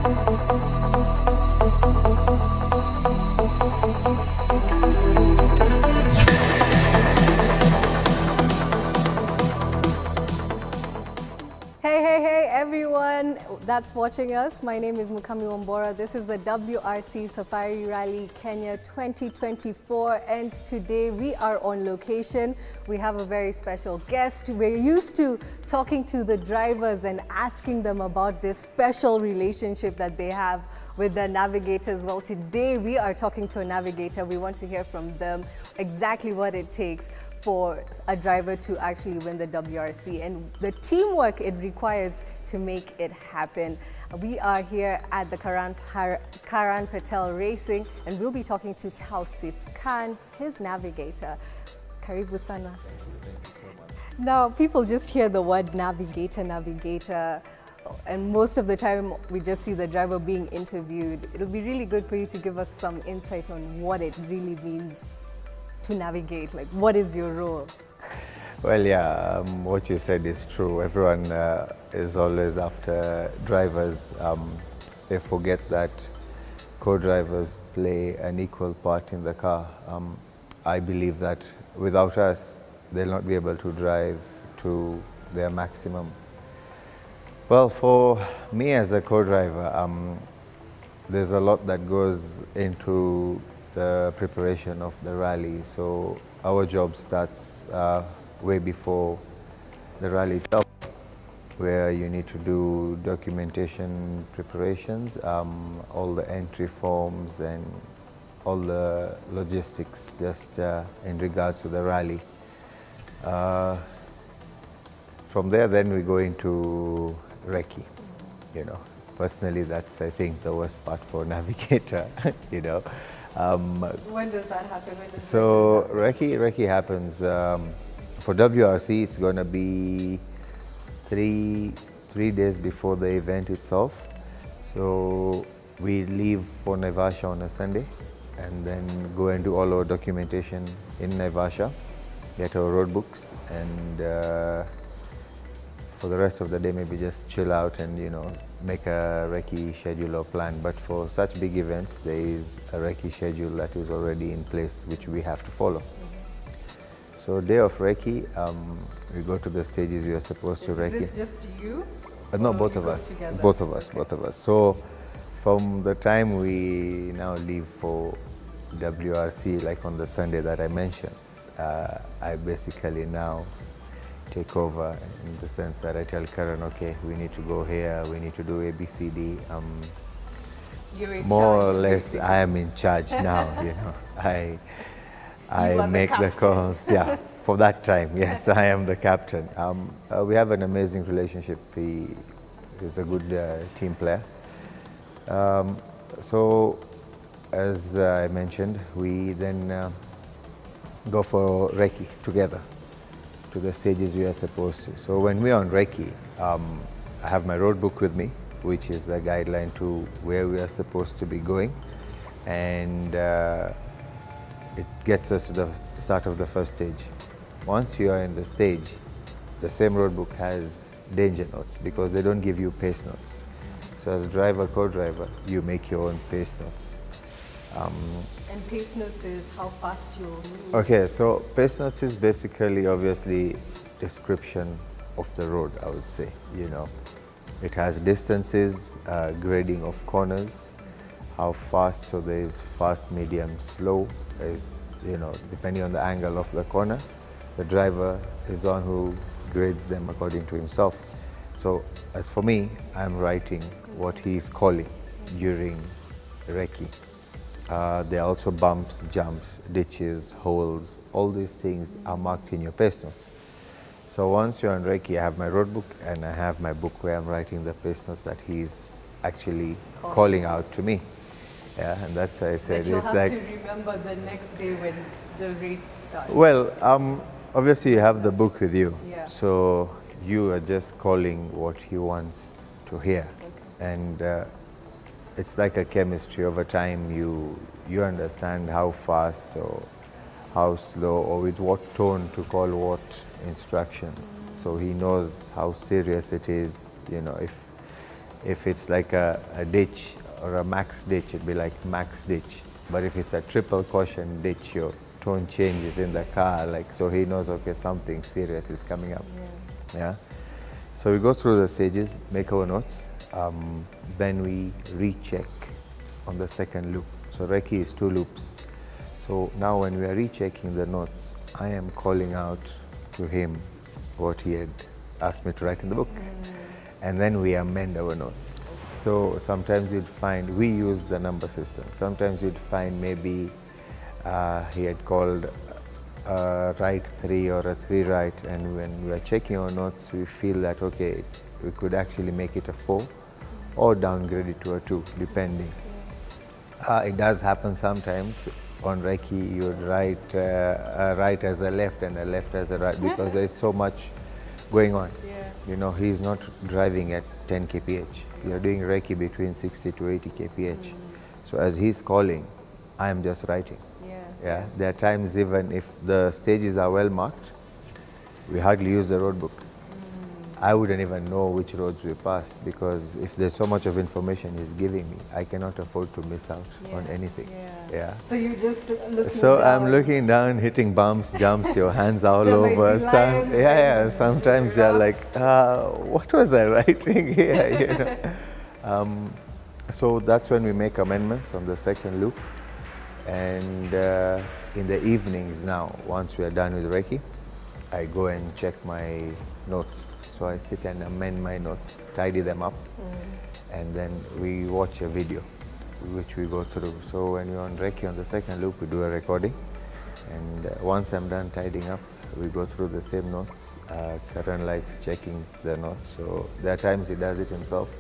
Hey everyone that's watching us. My name is Mukami Wambora. This is the WRC Safari Rally Kenya 2024 and today we are on location. We have a very special guest. We're used to talking to the drivers and asking them about this special relationship that they have with the navigators. Well, today we are talking to a navigator. We want to hear from them exactly what it takes for a driver to actually win the WRC and the teamwork it requires to make it happen. We are here at the Karan Patel Racing and we'll be talking to Tauseef Karan, his navigator. Karibu sana. Now, people just hear the word navigator, and most of the time we just see the driver being interviewed. It'll be really good for you to give us some insight on what it really means to navigate. Like, what is your role? Well, yeah, what you said is true. Everyone is always after drivers. They forget that co-drivers play an equal part in the car. I believe that without us, they'll not be able to drive to their maximum. Well, for me as a co-driver, there's a lot that goes into the preparation of the rally. So our job starts way before the rally itself, where you need to do documentation preparations, all the entry forms and all the logistics just in regards to the rally. From there, then we go into recce. You know, personally, that's I think the worst part for navigator. You know. When does that happen? So recce happens for WRC. It's going to be three days before the event itself. So we leave for Naivasha on a Sunday, and then go and do all our documentation in Naivasha, get our road books, and for the rest of the day maybe just chill out and make a recce schedule or plan. But for such big events, there is a recce schedule that is already in place, which we have to follow. So day of recce, we go to the stages we are supposed to recce. Is this just you? No, both of us. Both of us. So from the time we now leave for WRC, like on the Sunday that I mentioned, I basically now take over in the sense that I tell Karan, okay, we need to go here, we need to do A, B, C, D. You're in more charge, or less, basically. I am in charge now. I make the calls. Yeah, for that time, yes, I am the captain. We have an amazing relationship. He is a good team player. So, as I mentioned, we then go for recce together to the stages we are supposed to. So when we're on recce, I have my road book with me, which is a guideline to where we are supposed to be going, and it gets us to the start of the first stage. Once you are in the stage, the same road book has danger notes because they don't give you pace notes. So as driver, co-driver, you make your own pace notes. And pace notes is how fast you move. Okay, so pace notes is basically, obviously, description of the road, I would say. It has distances, grading of corners, how fast, so there is fast, medium, slow. There is, depending on the angle of the corner, the driver is the one who grades them according to himself. So as for me, I'm writing what he's calling during recce. There are also bumps, jumps, ditches, holes. All these things are marked in your pace notes. So once you're on recce, I have my road book and I have my book where I'm writing the pace notes that he's actually calling out to me. Yeah, and that's why I said But you'll it's have like. to remember the next day when the race starts. Well, obviously you have the book with you, Yeah. so you are just calling what he wants to hear, and it's like a chemistry. Over time, you understand how fast or how slow or with what tone to call what instructions. So he knows how serious it is. If it's like a ditch or a max ditch, it'd be like max ditch. But if it's a triple caution ditch, your tone changes in the car, like, so he knows, okay, something serious is coming up. Yeah. So we go through the stages, make our notes, then we recheck on the second loop. So recce is 2 loops. So now when we are rechecking the notes, I am calling out to him what he had asked me to write in the book. And then we amend our notes. So sometimes you'd find, we use the number system. Sometimes you'd find maybe he had called a right 3 or a 3 right, and when we are checking our notes, we feel that, okay, we could actually make it a 4 or downgrade it to a 2, depending. It does happen sometimes. On recce, you would write a right as a left and a left as a right, because there's so much going on. You know, he's not driving at 10 kph. You're doing recce between 60 to 80 kph. So as he's calling, I'm just writing. Yeah. There are times, even if the stages are well marked, we hardly use the road book. I wouldn't even know which roads we pass, because if there's so much of information he's giving me, I cannot afford to miss out on anything. Yeah. So you just looking So down. I'm looking down, hitting bumps, jumps, your hands all over. Sometimes you're like, what was I writing here? You know? So that's when we make amendments on the second loop. And in the evenings now, once we are done with recce, I go and check my notes. So I sit and amend my notes, tidy them up, and then we watch a video, which we go through. So when we're on recce on the second loop, we do a recording. And once I'm done tidying up, we go through the same notes. Karan likes checking the notes, so there are times he does it himself.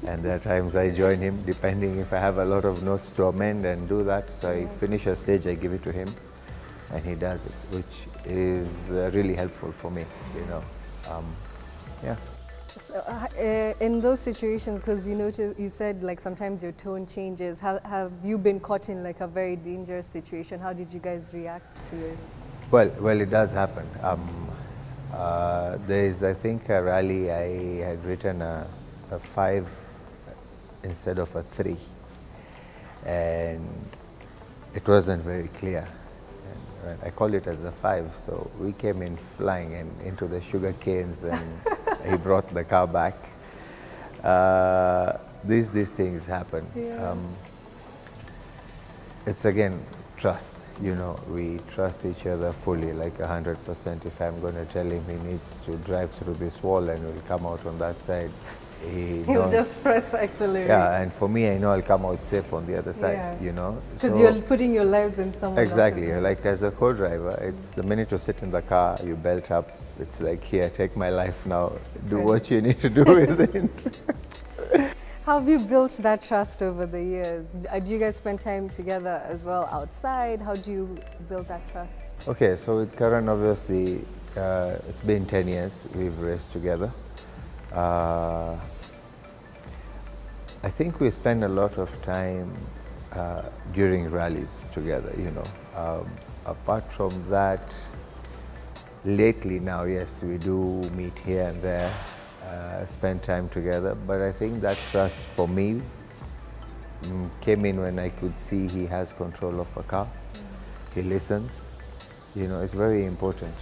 And there are times I join him, depending if I have a lot of notes to amend and do that. So I finish a stage, I give it to him, and he does it, which is really helpful for me, you know. Yeah. So, in those situations, because you said like sometimes your tone changes. Have you been caught in like a very dangerous situation? How did you guys react to it? Well, it does happen. There is, I think, a rally I had written a 5 instead of a 3, and it wasn't very clear. And I called it as a 5, so we came in flying and into the sugar canes, and he brought the car back. These things happen. It's again trust. You know, we trust each other fully, like 100%. If I'm going to tell him he needs to drive through this wall and will come out on that side, he'll just press accelerate. Yeah, and for me, I know I'll come out safe on the other side, you know. Because you're putting your lives in someone else's. Exactly. Like as a co-driver, it's the minute you sit in the car, you belt up, it's like, here, take my life now, do what you need to do with it. How have you built that trust over the years? Do you guys spend time together as well outside? How do you build that trust? Okay, so with Karan, obviously, it's been 10 years we've raced together. I think we spend a lot of time during rallies together, you know. Apart from that, lately now, yes, we do meet here and there, spend time together, but I think that trust for me came in when I could see he has control of a car. He listens, you know, it's very important.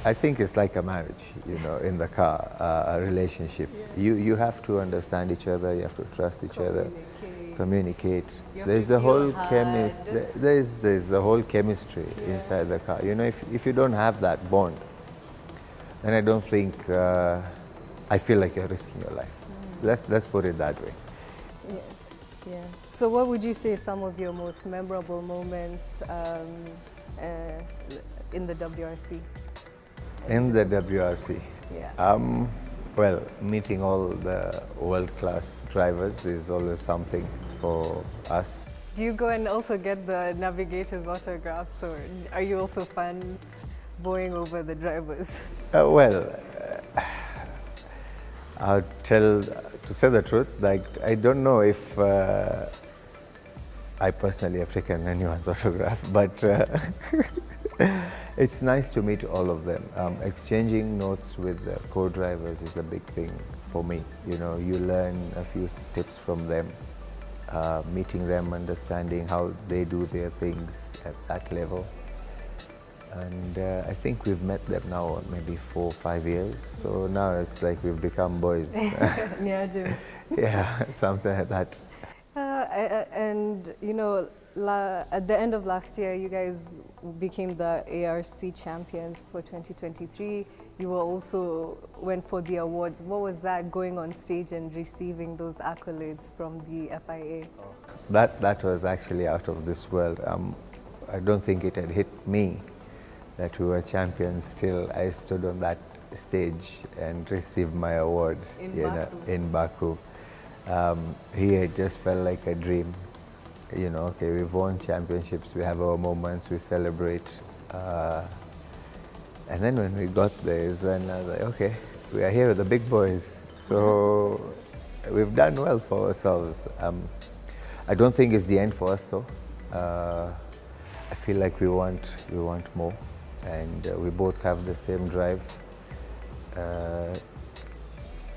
I think it's like a marriage, you know, in the car, a relationship. You have to understand each other, you have to trust each other, communicate. There's a whole there's a whole chemistry inside the car. You know, if you don't have that bond, then I don't think I feel like you're risking your life. Let's put it that way. Yeah. So what would you say some of your most memorable moments in the WRC? In the WRC? Yeah. Well, meeting all the world-class drivers is always something for us. Do you go and also get the navigator's autographs, or are you also fun bowing over the drivers? I'll to say the truth, like, I don't know if I personally have taken anyone's autograph, but It's nice to meet all of them. Exchanging notes with the co-drivers is a big thing for me. You know, you learn a few tips from them, meeting them, understanding how they do their things at that level. And I think we've met them now maybe 4 or 5 years. So now it's like we've become boys. Yeah, James. Yeah, something like that. And you know, at the end of last year, you guys became the ARC champions for 2023. You were also went for the awards. What was that, going on stage and receiving those accolades from the FIA? That was actually out of this world. I don't think it had hit me that we were champions till I stood on that stage and received my award in Baku. Here it just felt like a dream. You know, okay, we've won championships, we have our moments, we celebrate. And then when we got there is when I was like, okay, we are here with the big boys. So we've done well for ourselves. I don't think it's the end for us though. I feel like we want more, and we both have the same drive.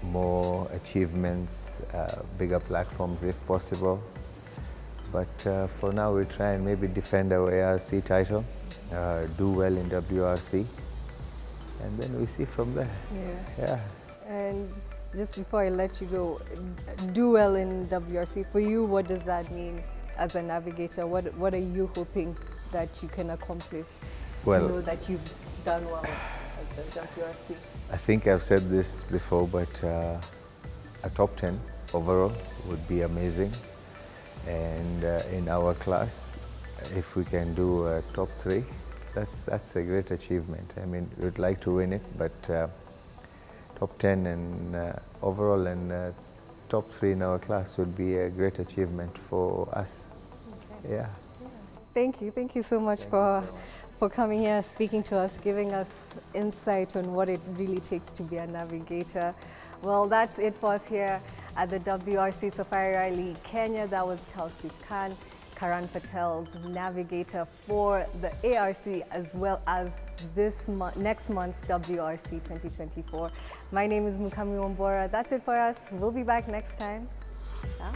More achievements, bigger platforms if possible. But for now, we try and maybe defend our ARC title, do well in WRC, and then we see from there. Yeah. And just before I let you go, do well in WRC. For you, what does that mean as a navigator? What are you hoping that you can accomplish to know that you've done well at the WRC? I think I've said this before, but a top 10 overall would be amazing. And in our class, if we can do a top 3, that's a great achievement. I mean, we'd like to win it, but top 10 and overall and top 3 in our class would be a great achievement for us. Okay. Yeah. Thank you so much for coming here, speaking to us, giving us insight on what it really takes to be a navigator. Well, that's it for us here at the WRC Safari Rally Kenya. That was Tauseef Karan Patel's navigator for the ARC as well as next month's WRC 2024. My name is Mukami Wambora. That's it for us. We'll be back next time. Ciao.